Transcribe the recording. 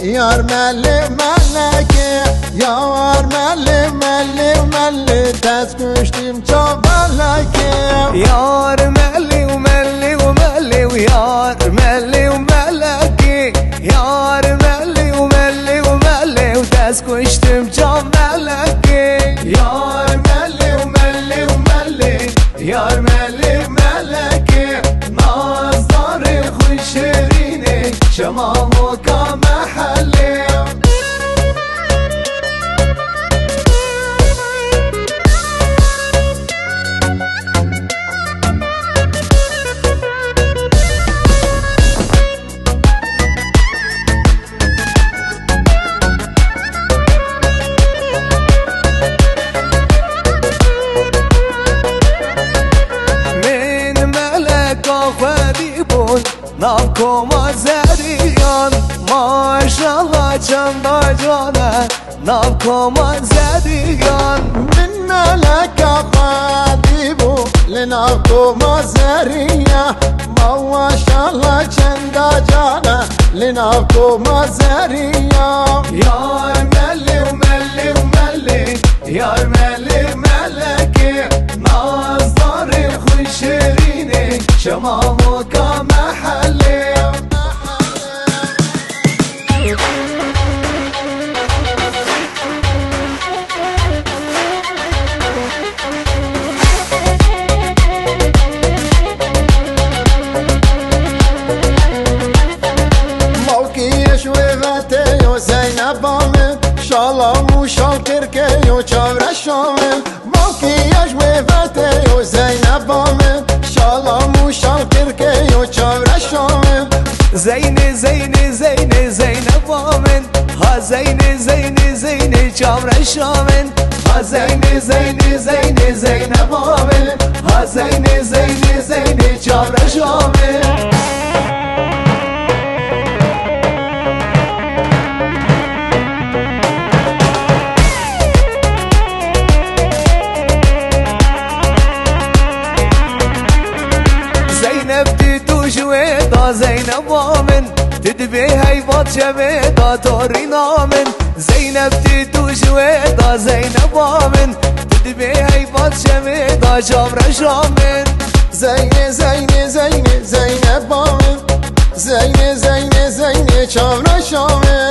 یار ملی ملکه یار ملی ملی ملی دست کشتیم چا ملکه یار ملی و ملی و ملی و یار ملی و ملکی یار ملی و ملی و ملی و دست کشتیم چا ملکی یار ملی و ملی و ملی یار ملی ملکی نازدار خوش شیرینه شما موکا محلی ناف کما زدیان ماشالله چند جانه ناف کما زدیان من ملک خادیبو لناف کما زریه ماشالله چند جانه لناف کما زریه یار ملی و ملی و ملی یار ملی ملکی نازدار خوش شیرینه شما موکا محلی شالامو شال کرکه و چاور شامل باکیش وفته و زینبامل شالامو شال کرکه و چاور شامل زین زین زین زینبامل ها زین زین زین چاور شامل ها زین زین زین زینبامل ها زین زین زین چاور شامل زینب آمن تدبی هیبات شوه دا تاری نامن زینب تی تو شوه دا زینب آمن تدبی هیبات شوه دا جابر شامن زین زین زین زینب آمن زین زین زین چاور شامن